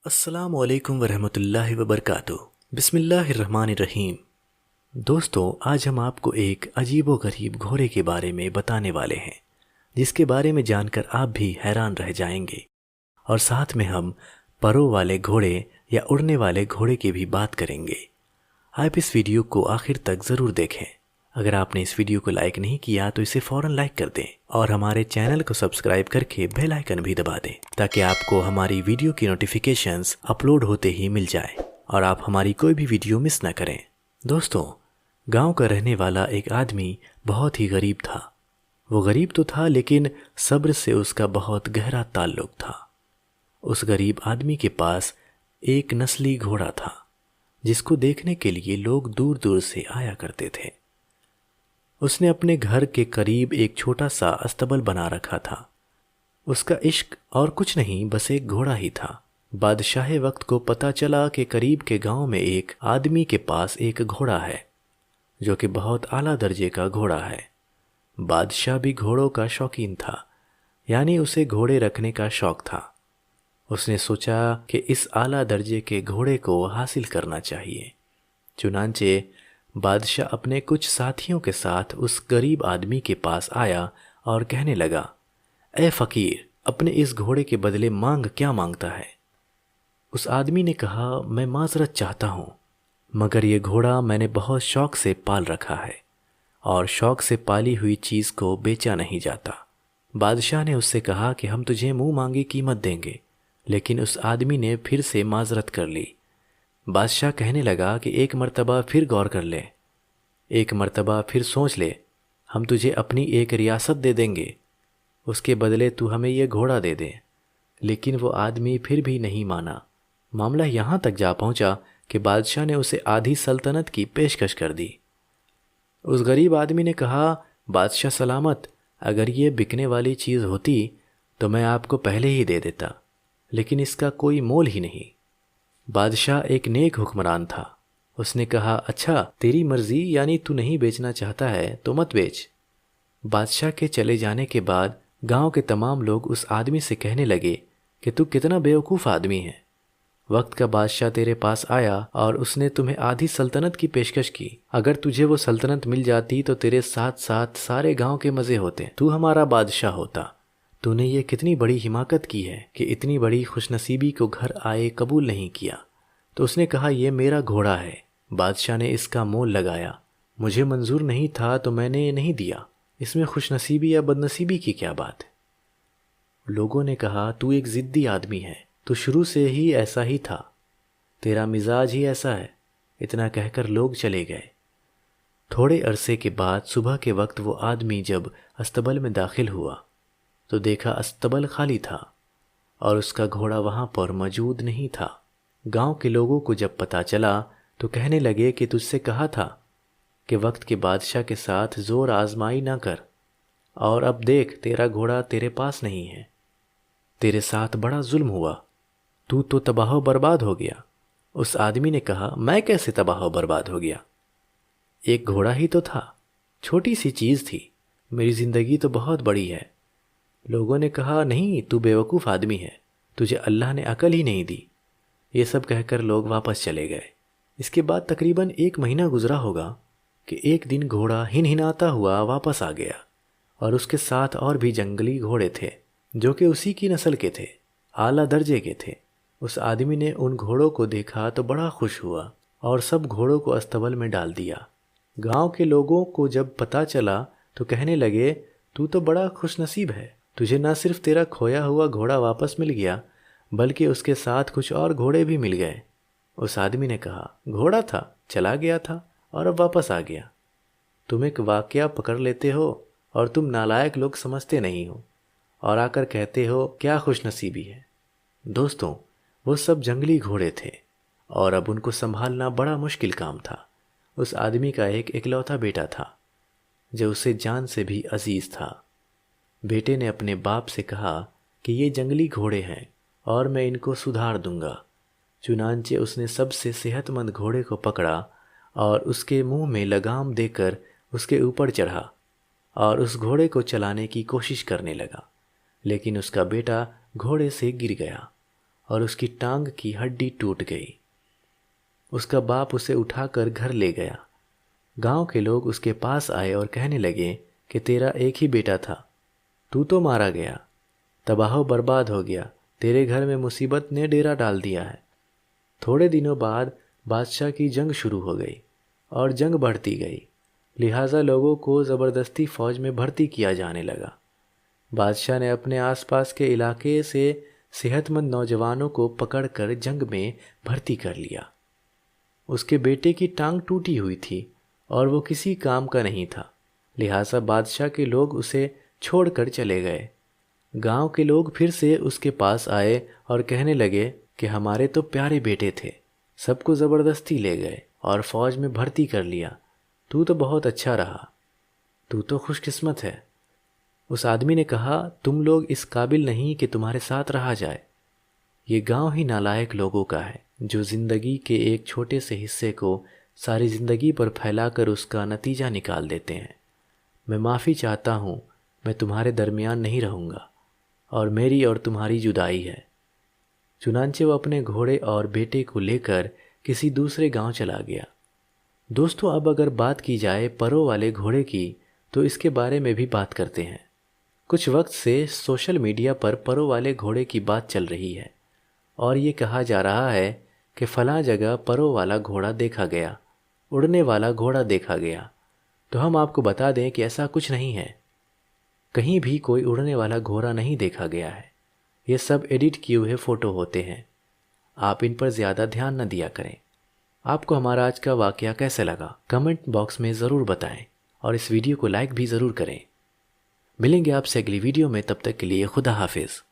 السلام علیکم ورحمۃ اللہ وبرکاتہ۔ بسم اللہ الرحمن الرحیم۔ دوستو، آج ہم آپ کو ایک عجیب و غریب گھوڑے کے بارے میں بتانے والے ہیں، جس کے بارے میں جان کر آپ بھی حیران رہ جائیں گے، اور ساتھ میں ہم پروں والے گھوڑے یا اڑنے والے گھوڑے کی بھی بات کریں گے۔ آپ اس ویڈیو کو آخر تک ضرور دیکھیں۔ اگر آپ نے اس ویڈیو کو لائک نہیں کیا تو اسے فوراً لائک کر دیں، اور ہمارے چینل کو سبسکرائب کر کے بیل آئیکن بھی دبا دیں، تاکہ آپ کو ہماری ویڈیو کی نوٹیفیکیشنز اپلوڈ ہوتے ہی مل جائیں اور آپ ہماری کوئی بھی ویڈیو مس نہ کریں۔ دوستو، گاؤں کا رہنے والا ایک آدمی بہت ہی غریب تھا۔ وہ غریب تو تھا، لیکن صبر سے اس کا بہت گہرا تعلق تھا۔ اس غریب آدمی کے پاس ایک نسلی گھوڑا تھا، جس کو دیکھنے کے لیے لوگ دور دور سے آیا کرتے تھے۔ اس نے اپنے گھر کے قریب ایک چھوٹا سا استبل بنا رکھا تھا۔ اس کا عشق اور کچھ نہیں، بس ایک گھوڑا ہی تھا۔ بادشاہ وقت کو پتہ چلا کہ قریب کے گاؤں میں ایک آدمی کے پاس ایک گھوڑا ہے، جو کہ بہت اعلیٰ درجے کا گھوڑا ہے۔ بادشاہ بھی گھوڑوں کا شوقین تھا، یعنی اسے گھوڑے رکھنے کا شوق تھا۔ اس نے سوچا کہ اس اعلیٰ درجے کے گھوڑے کو حاصل کرنا چاہیے۔ چنانچہ بادشاہ اپنے کچھ ساتھیوں کے ساتھ اس غریب آدمی کے پاس آیا اور کہنے لگا، اے فقیر، اپنے اس گھوڑے کے بدلے مانگ کیا مانگتا ہے؟ اس آدمی نے کہا، میں معذرت چاہتا ہوں، مگر یہ گھوڑا میں نے بہت شوق سے پال رکھا ہے، اور شوق سے پالی ہوئی چیز کو بیچا نہیں جاتا۔ بادشاہ نے اس سے کہا کہ ہم تجھے منہ مانگی قیمت دیں گے، لیکن اس آدمی نے پھر سے معذرت کر لی۔ بادشاہ کہنے لگا کہ ایک مرتبہ پھر غور کر لے، ایک مرتبہ پھر سوچ لے، ہم تجھے اپنی ایک ریاست دے دیں گے، اس کے بدلے تو ہمیں یہ گھوڑا دے دے۔ لیکن وہ آدمی پھر بھی نہیں مانا۔ معاملہ یہاں تک جا پہنچا کہ بادشاہ نے اسے آدھی سلطنت کی پیشکش کر دی۔ اس غریب آدمی نے کہا، بادشاہ سلامت، اگر یہ بکنے والی چیز ہوتی تو میں آپ کو پہلے ہی دے دیتا، لیکن اس کا کوئی مول ہی نہیں۔ بادشاہ ایک نیک حکمران تھا۔ اس نے کہا، اچھا تیری مرضی، یعنی تو نہیں بیچنا چاہتا ہے تو مت بیچ۔ بادشاہ کے چلے جانے کے بعد گاؤں کے تمام لوگ اس آدمی سے کہنے لگے کہ تو کتنا بیوقوف آدمی ہے۔ وقت کا بادشاہ تیرے پاس آیا اور اس نے تمہیں آدھی سلطنت کی پیشکش کی۔ اگر تجھے وہ سلطنت مل جاتی تو تیرے ساتھ ساتھ سارے گاؤں کے مزے ہوتے، تو ہمارا بادشاہ ہوتا۔ تو نے یہ کتنی بڑی حماقت کی ہے کہ اتنی بڑی خوش نصیبی کو گھر آئے قبول نہیں کیا۔ تو اس نے کہا، یہ میرا گھوڑا ہے، بادشاہ نے اس کا مول لگایا، مجھے منظور نہیں تھا تو میں نے نہیں دیا، اس میں خوش نصیبی یا بد نصیبی کی کیا بات ہے؟ لوگوں نے کہا، تو ایک ضدی آدمی ہے، تو شروع سے ہی ایسا ہی تھا، تیرا مزاج ہی ایسا ہے۔ اتنا کہہ کر لوگ چلے گئے۔ تھوڑے عرصے کے بعد صبح کے وقت وہ آدمی جب استبل میں داخل ہوا تو دیکھا استبل خالی تھا، اور اس کا گھوڑا وہاں پر موجود نہیں تھا۔ گاؤں کے لوگوں کو جب پتہ چلا تو کہنے لگے کہ تجھ سے کہا تھا کہ وقت کے بادشاہ کے ساتھ زور آزمائی نہ کر، اور اب دیکھ تیرا گھوڑا تیرے پاس نہیں ہے، تیرے ساتھ بڑا ظلم ہوا، تو تباہ و برباد ہو گیا۔ اس آدمی نے کہا، میں کیسے تباہ و برباد ہو گیا؟ ایک گھوڑا ہی تو تھا، چھوٹی سی چیز تھی، میری زندگی تو بہت بڑی ہے۔ لوگوں نے کہا، نہیں، تو بیوقوف آدمی ہے، تجھے اللہ نے عقل ہی نہیں دی۔ یہ سب کہہ کر لوگ واپس چلے گئے۔ اس کے بعد تقریباً 1 مہینہ گزرا ہوگا کہ ایک دن گھوڑا ہنہناتا ہوا واپس آ گیا، اور اس کے ساتھ اور بھی جنگلی گھوڑے تھے جو کہ اسی کی نسل کے تھے، اعلیٰ درجے کے تھے۔ اس آدمی نے ان گھوڑوں کو دیکھا تو بڑا خوش ہوا اور سب گھوڑوں کو استبل میں ڈال دیا۔ گاؤں کے لوگوں کو جب پتہ چلا تو کہنے لگے، تو بڑا خوش نصیب ہے، تجھے نہ صرف تیرا کھویا ہوا گھوڑا واپس مل گیا بلکہ اس کے ساتھ کچھ اور گھوڑے بھی مل گئے۔ اس آدمی نے کہا، گھوڑا تھا، چلا گیا تھا اور اب واپس آ گیا۔ تم ایک واقعہ پکڑ لیتے ہو اور تم نالائق لوگ سمجھتے نہیں ہو، اور آ کر کہتے ہو کیا خوش نصیبی ہے۔ دوستوں، وہ سب جنگلی گھوڑے تھے اور اب ان کو سنبھالنا بڑا مشکل کام تھا۔ اس آدمی کا ایک اکلوتا بیٹا تھا جو اسے جان سے بھی عزیز تھا۔ بیٹے نے اپنے باپ سے کہا کہ یہ جنگلی گھوڑے ہیں اور میں ان کو سدھار دوں گا۔ چنانچہ اس نے سب سے صحت مند گھوڑے کو پکڑا اور اس کے منہ میں لگام دے کر اس کے اوپر چڑھا اور اس گھوڑے کو چلانے کی کوشش کرنے لگا، لیکن اس کا بیٹا گھوڑے سے گر گیا اور اس کی ٹانگ کی ہڈی ٹوٹ گئی۔ اس کا باپ اسے اٹھا کر گھر لے گیا۔ گاؤں کے لوگ اس کے پاس آئے اور کہنے لگے کہ تیرا ایک ہی بیٹا تھا، تو مارا گیا، تباہ و برباد ہو گیا، تیرے گھر میں مصیبت نے ڈیرا ڈال دیا ہے۔ تھوڑے دنوں بعد بادشاہ کی جنگ شروع ہو گئی اور جنگ بڑھتی گئی، لہٰذا لوگوں کو زبردستی فوج میں بھرتی کیا جانے لگا۔ بادشاہ نے اپنے آس پاس کے علاقے سے صحت مند نوجوانوں کو پکڑ کر جنگ میں بھرتی کر لیا۔ اس کے بیٹے کی ٹانگ ٹوٹی ہوئی تھی اور وہ کسی کام کا نہیں تھا، لہٰذا بادشاہ کے لوگ اسے چھوڑ کر چلے گئے۔ گاؤں کے لوگ پھر سے اس کے پاس آئے اور کہنے لگے کہ ہمارے تو پیارے بیٹے تھے، سب کو زبردستی لے گئے اور فوج میں بھرتی کر لیا، تو بہت اچھا رہا، تو خوش قسمت ہے۔ اس آدمی نے کہا، تم لوگ اس قابل نہیں کہ تمہارے ساتھ رہا جائے۔ یہ گاؤں ہی نالائق لوگوں کا ہے جو زندگی کے ایک چھوٹے سے حصے کو ساری زندگی پر پھیلا کر اس کا نتیجہ نکال دیتے ہیں۔ میں معافی چاہتا ہوں، میں تمہارے درمیان نہیں رہوں گا اور میری اور تمہاری جدائی ہے۔ چنانچہ وہ اپنے گھوڑے اور بیٹے کو لے کر کسی دوسرے گاؤں چلا گیا۔ دوستو، اب اگر بات کی جائے پرو والے گھوڑے کی تو اس کے بارے میں بھی بات کرتے ہیں۔ کچھ وقت سے سوشل میڈیا پر پرو والے گھوڑے کی بات چل رہی ہے اور یہ کہا جا رہا ہے کہ فلاں جگہ پرو والا گھوڑا دیکھا گیا، اڑنے والا گھوڑا دیکھا گیا۔ تو ہم آپ کو بتا دیں کہ ایسا کچھ نہیں ہے، کہیں بھی کوئی اڑنے والا گھوڑا نہیں دیکھا گیا ہے، یہ سب ایڈٹ کیے ہوئے فوٹو ہوتے ہیں۔ آپ ان پر زیادہ دھیان نہ دیا کریں۔ آپ کو ہمارا آج کا واقعہ کیسا لگا کمنٹ باکس میں ضرور بتائیں اور اس ویڈیو کو لائک بھی ضرور کریں۔ ملیں گے آپ سے اگلی ویڈیو میں، تب تک کے لیے خدا حافظ۔